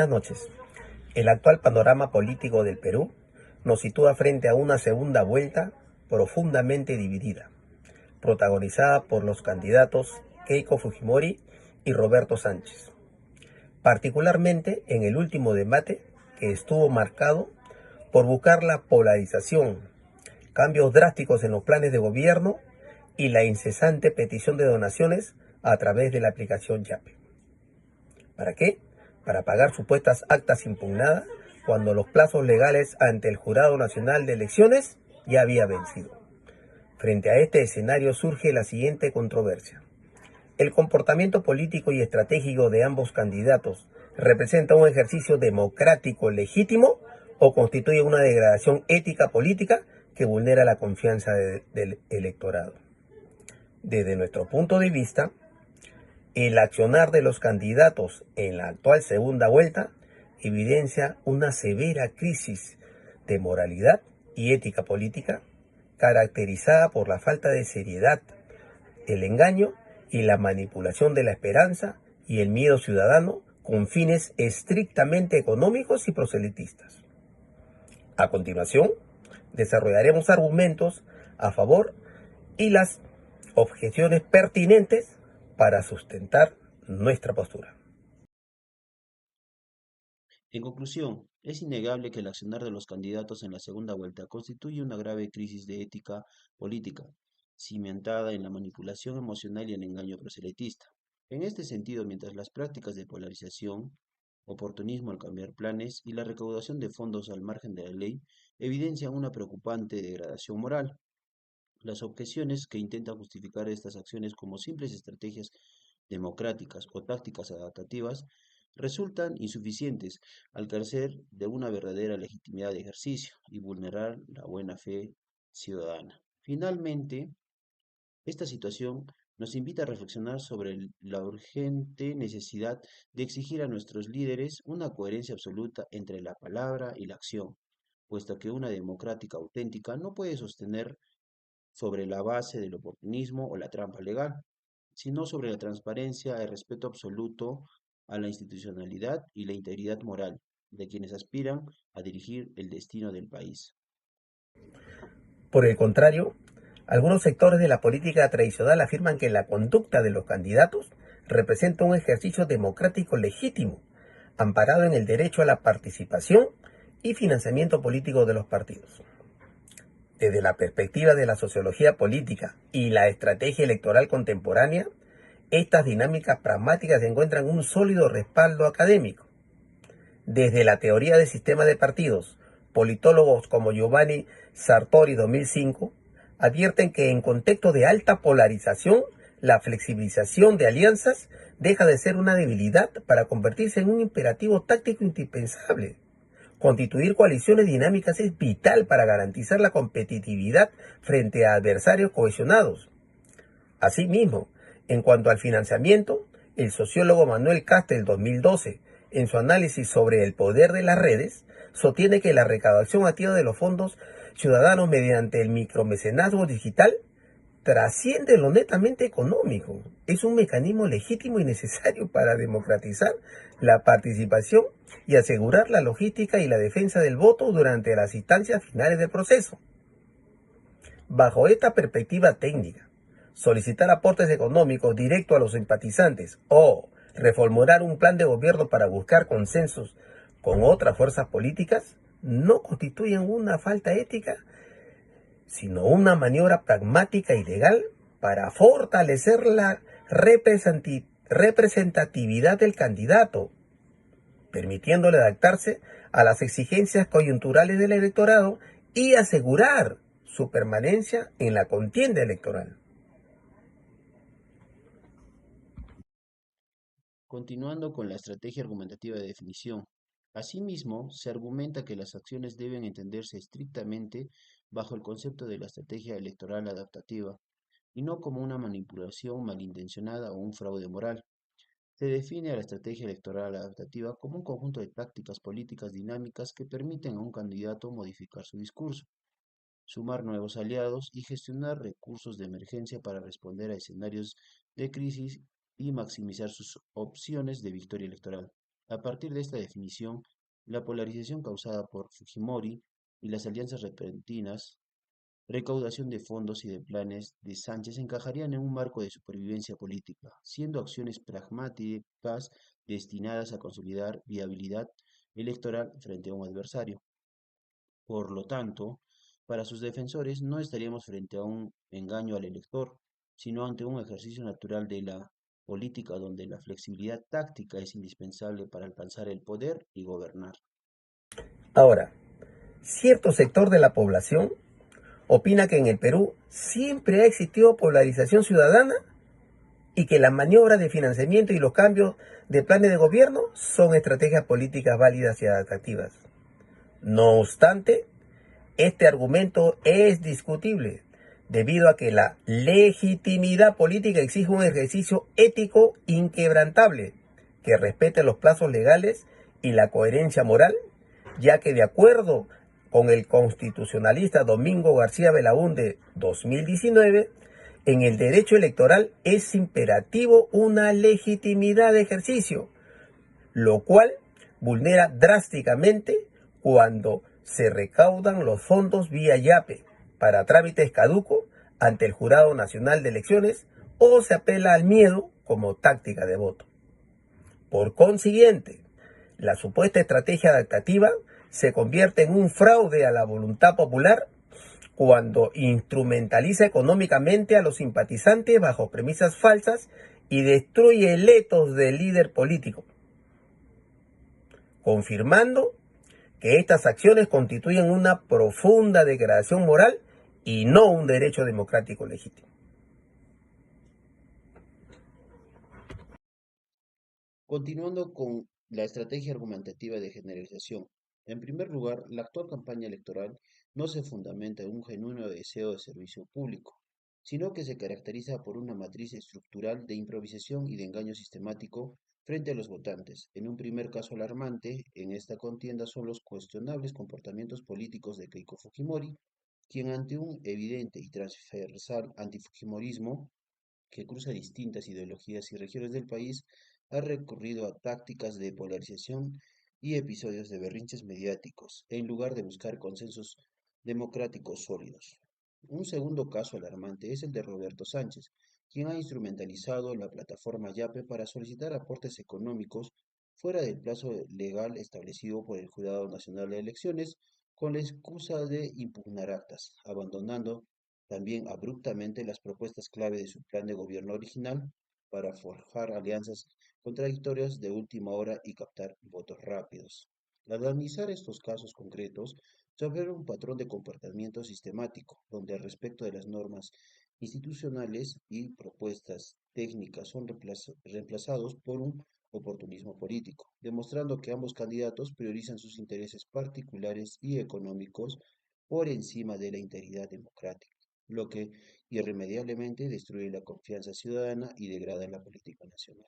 Buenas noches. El actual panorama político del Perú nos sitúa frente a una segunda vuelta profundamente dividida, protagonizada por los candidatos Keiko Fujimori y Roberto Sánchez, particularmente en el último debate que estuvo marcado por buscar la polarización, cambios drásticos en los planes de gobierno y la incesante petición de donaciones a través de la aplicación Yape. ¿Para qué? Para pagar supuestas actas impugnadas cuando los plazos legales ante el Jurado Nacional de Elecciones ya había vencido. Frente a este escenario surge la siguiente controversia. ¿El comportamiento político y estratégico de ambos candidatos representa un ejercicio democrático legítimo o constituye una degradación ética política que vulnera la confianza del electorado? Desde nuestro punto de vista, el accionar de los candidatos en la actual segunda vuelta evidencia una severa crisis de moralidad y ética política caracterizada por la falta de seriedad, el engaño y la manipulación de la esperanza y el miedo ciudadano con fines estrictamente económicos y proselitistas. A continuación, desarrollaremos argumentos a favor y las objeciones pertinentes para sustentar nuestra postura. En conclusión, es innegable que el accionar de los candidatos en la segunda vuelta constituye una grave crisis de ética política, cimentada en la manipulación emocional y el engaño proselitista. En este sentido, mientras las prácticas de polarización, oportunismo al cambiar planes y la recaudación de fondos al margen de la ley evidencian una preocupante degradación moral, las objeciones que intentan justificar estas acciones como simples estrategias democráticas o tácticas adaptativas resultan insuficientes al carecer de una verdadera legitimidad de ejercicio y vulnerar la buena fe ciudadana. Finalmente, esta situación nos invita a reflexionar sobre la urgente necesidad de exigir a nuestros líderes una coherencia absoluta entre la palabra y la acción, puesto que una democrática auténtica no puede sostener sobre la base del oportunismo o la trampa legal, sino sobre la transparencia, el respeto absoluto a la institucionalidad y la integridad moral de quienes aspiran a dirigir el destino del país. Por el contrario, algunos sectores de la política tradicional afirman que la conducta de los candidatos representa un ejercicio democrático legítimo, amparado en el derecho a la participación y financiamiento político de los partidos. Desde la perspectiva de la sociología política y la estrategia electoral contemporánea, estas dinámicas pragmáticas encuentran un sólido respaldo académico. Desde la teoría del sistema de partidos, politólogos como Giovanni Sartori 2005 advierten que en contextos de alta polarización, la flexibilización de alianzas deja de ser una debilidad para convertirse en un imperativo táctico indispensable. Constituir coaliciones dinámicas es vital para garantizar la competitividad frente a adversarios cohesionados. Asimismo, en cuanto al financiamiento, el sociólogo Manuel Castel 2012, en su análisis sobre el poder de las redes, sostiene que la recaudación activa de los fondos ciudadanos mediante el micromecenazgo digital trasciende lo netamente económico. Es un mecanismo legítimo y necesario para democratizar la participación y asegurar la logística y la defensa del voto durante las instancias finales del proceso. Bajo esta perspectiva técnica, solicitar aportes económicos directos a los simpatizantes o reformular un plan de gobierno para buscar consensos con otras fuerzas políticas no constituyen una falta ética, sino una maniobra pragmática y legal para fortalecer la representatividad del candidato, permitiéndole adaptarse a las exigencias coyunturales del electorado y asegurar su permanencia en la contienda electoral. Continuando con la estrategia argumentativa de definición, asimismo, se argumenta que las acciones deben entenderse estrictamente bajo el concepto de la estrategia electoral adaptativa y no como una manipulación malintencionada o un fraude moral. Se define a la estrategia electoral adaptativa como un conjunto de tácticas políticas dinámicas que permiten a un candidato modificar su discurso, sumar nuevos aliados y gestionar recursos de emergencia para responder a escenarios de crisis y maximizar sus opciones de victoria electoral. A partir de esta definición, la polarización causada por Fujimori y las alianzas repentinas, recaudación de fondos y de planes de Sánchez encajarían en un marco de supervivencia política, siendo acciones pragmáticas destinadas a consolidar viabilidad electoral frente a un adversario. Por lo tanto, para sus defensores no estaríamos frente a un engaño al elector, sino ante un ejercicio natural de la política donde la flexibilidad táctica es indispensable para alcanzar el poder y gobernar. Ahora, cierto sector de la población opina que en el Perú siempre ha existido polarización ciudadana y que las maniobras de financiamiento y los cambios de planes de gobierno son estrategias políticas válidas y adaptativas. No obstante, este argumento es discutible debido a que la legitimidad política exige un ejercicio ético inquebrantable que respete los plazos legales y la coherencia moral, ya que de acuerdo con el constitucionalista Domingo García Belaúnde 2019, en el derecho electoral es imperativo una legitimidad de ejercicio, lo cual vulnera drásticamente cuando se recaudan los fondos vía YAPE para trámites caducos ante el Jurado Nacional de Elecciones o se apela al miedo como táctica de voto. Por consiguiente, la supuesta estrategia adaptativa se convierte en un fraude a la voluntad popular cuando instrumentaliza económicamente a los simpatizantes bajo premisas falsas y destruye el etos del líder político, confirmando que estas acciones constituyen una profunda degradación moral y no un derecho democrático legítimo. Continuando con la estrategia argumentativa de generalización. En primer lugar, la actual campaña electoral no se fundamenta en un genuino deseo de servicio público, sino que se caracteriza por una matriz estructural de improvisación y de engaño sistemático frente a los votantes. En un primer caso alarmante, en esta contienda son los cuestionables comportamientos políticos de Keiko Fujimori, quien ante un evidente y transversal antifujimorismo que cruza distintas ideologías y regiones del país, ha recurrido a tácticas de polarización y episodios de berrinches mediáticos, en lugar de buscar consensos democráticos sólidos. Un segundo caso alarmante es el de Roberto Sánchez, quien ha instrumentalizado la plataforma YAPE para solicitar aportes económicos fuera del plazo legal establecido por el Jurado Nacional de Elecciones con la excusa de impugnar actas, abandonando también abruptamente las propuestas clave de su plan de gobierno original para forjar alianzas contradictorias de última hora y captar votos rápidos. Al analizar estos casos concretos, se observa un patrón de comportamiento sistemático, donde al respecto de las normas institucionales y propuestas técnicas son reemplazados por un oportunismo político, demostrando que ambos candidatos priorizan sus intereses particulares y económicos por encima de la integridad democrática, lo que irremediablemente destruye la confianza ciudadana y degrada la política nacional.